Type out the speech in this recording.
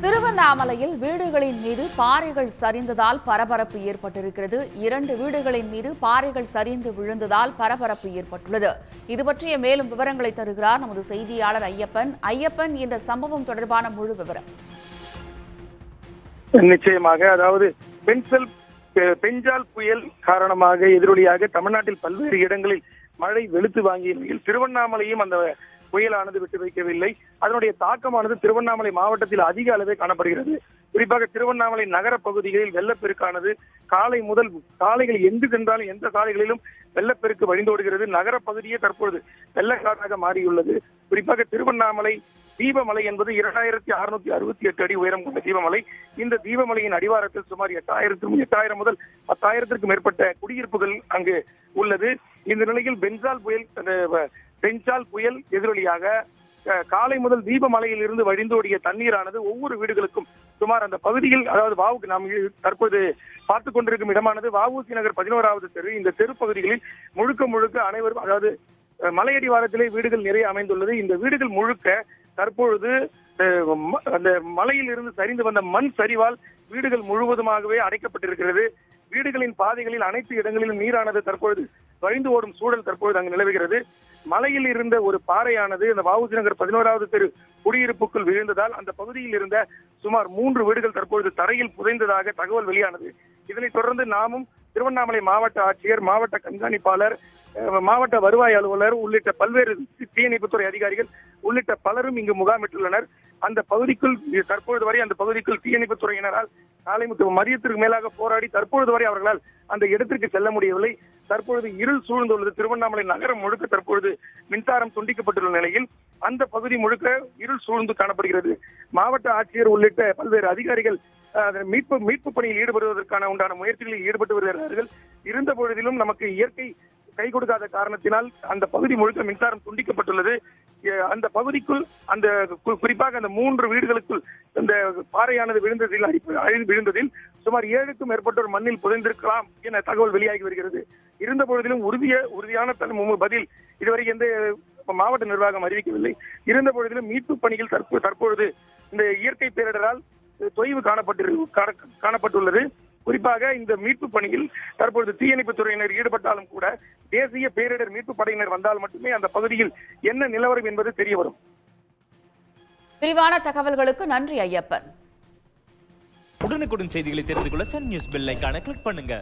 திருவண்ணாமலையில் வீடுகளின் மீது பாறைகள் சரிந்ததால் பரபரப்பு ஏற்பட்டிருக்கிறது. 2 வீடுகளின் மீது பாறைகள் சரிந்து விழுந்ததால் பரபரப்பு ஏற்பட்டுள்ளது. இது பற்றிய மேலும் விவரங்களை தருகிறார் நமது செய்தியாளர் ஐயப்பன். ஐயப்பன், இந்த சம்பவம் தொடர்பான முழு விவரம். நிச்சயமாக, அதாவது பெஞ்சால் புயல் காரணமாக எதிரொலியாக தமிழ்நாட்டில் பல்வேறு இடங்களில் மழை வெளுத்து வாங்கிய நிலையில் திருவண்ணாமலையும் அந்த புயலானது விட்டு வைக்கவில்லை. அதனுடைய தாக்கமானது திருவண்ணாமலை மாவட்டத்தில் அதிக அளவே காணப்படுகிறது. குறிப்பாக திருவண்ணாமலை நகர பகுதிகளில் வெள்ளப்பெருக்கானது காலை முதல் சாலைகள் எங்கு சென்றாலும் எந்த சாலைகளிலும் வெள்ளப்பெருக்கு வழிந்தோடுகிறது. நகர பகுதியே தற்பொழுது வெள்ளக்காடாக மாறியுள்ளது. குறிப்பாக திருவண்ணாமலை தீபமலை என்பது 2668 அடி உயரம் கொண்ட தீபமலை. இந்த தீபமலையின் அடிவாரத்தில் சுமார் 8000 முதல் 10,000க்கும் மேற்பட்ட குடியிருப்புகள் அங்கு உள்ளது. இந்த நிலையில் பெஞ்சால் புயல் எதிரொலியாக காலை முதல் தீபமலையில் இருந்து வழிந்தோடிய தண்ணீரானது ஒவ்வொரு வீடுகளுக்கும் சுமார் அந்த பகுதியில், அதாவது வாவுக்கு நாம் தற்போது பார்த்துக் கொண்டிருக்கும் இடமானது வஉசி நகர் 11வது தெரு. இந்த தெரு பகுதிகளில் முழுக்க அனைவரும், அதாவது மலையடிவாரத்திலே வீடுகள் நிறைய அமைந்துள்ளது. இந்த வீடுகள் முழுக்க தற்பொழுது அந்த மலையில் இருந்து சரிந்து வந்த மண் சரிவால் வீடுகள் முழுவதுமாகவே அடைக்கப்பட்டிருக்கிறது. வீடுகளின் பாதைகளில் அனைத்து இடங்களிலும் நீரானது தற்பொழுது வழிந்து ஓடும் சூழல் தற்பொழுது அங்கு நிலவுகிறது. மலையில் இருந்த ஒரு பாறையானது அந்த வஉசி நகர் 11வது தெரு குடியிருப்புக்குள் விழுந்ததால் அந்த பகுதியில் இருந்த சுமார் 3 வீடுகள் தற்பொழுது தரையில் புதைந்ததாக தகவல் வெளியானது. இதனைத் தொடர்ந்து நாமும் திருவண்ணாமலை மாவட்ட ஆட்சியர், மாவட்ட கண்காணிப்பாளர், மாவட்ட வருவாய் அலுவலர் உள்ளிட்ட பல்வேறு தீயணைப்புத்துறை அதிகாரிகள் உள்ளிட்ட பலரும் இங்கு முகாமிட்டுள்ளனர். அந்த பகுதிக்குள் தற்பொழுது வரை அந்த பகுதிக்குள் தீயணைப்புத்துறையினரால் காலை மதியத்திற்கு மேலாக போராடி தற்பொழுது வரை அவர்களால் அந்த இடத்திற்கு செல்ல முடியவில்லை. தற்பொழுது இருள் சூழ்ந்துள்ளது. திருவண்ணாமலை நகரம் முழுக்க தற்பொழுது மின்சாரம் துண்டிக்கப்பட்டுள்ள நிலையில் அந்த பகுதி முழுக்க இருள் சூழ்ந்து காணப்படுகிறது. மாவட்ட ஆட்சியர் உள்ளிட்ட பல்வேறு அதிகாரிகள் மீட்பு பணியில் ஈடுபடுவதற்கான உண்டான முயற்சிகளில் ஈடுபட்டு வருகிறார்கள். இருந்த பொழுதிலும் நமக்கு இயற்கை கை கொடுக்காத காரணத்தினால் அந்த பகுதி முழுக்க மின்சாரம் துண்டிக்கப்பட்டுள்ளது. அந்த பகுதிக்குள் அந்த குறிப்பாக அந்த 3 வீடுகளுக்குள் இந்த பாறையானது விழுந்ததில் சுமார் 7க்கும் மேற்பட்டோர் மண்ணில் புதைந்திருக்கலாம் என தகவல் வெளியாகி வருகிறது. இருந்த பொழுதிலும் உறுதியான பதில் இதுவரை எந்த மாவட்ட நிர்வாகம் அறிவிக்கவில்லை. இருந்த பொழுதிலும் மீட்பு பணிகள் தற்பொழுது இந்த இயற்கை பேரிடரால் தொய்வு காணப்பட்டுள்ளது. குறிப்பாக இந்த மீட்பு பணியில் தற்பொழுது தீயணைப்பு துறையினர் ஈடுபட்டாலும் கூட தேசிய பேரிடர் மீட்பு படையினர் வந்தால் மட்டுமே அந்த பகுதியில் என்ன நிலவரம் என்பது தெரிய வரும். விரிவான தகவல்களுக்கு நன்றி ஐயப்பன். உடனுக்குடன் செய்திகளை தெரிந்து கொள்ள சன் நியூஸ் பெல் ஐகானை கிளிக் பண்ணுங்க.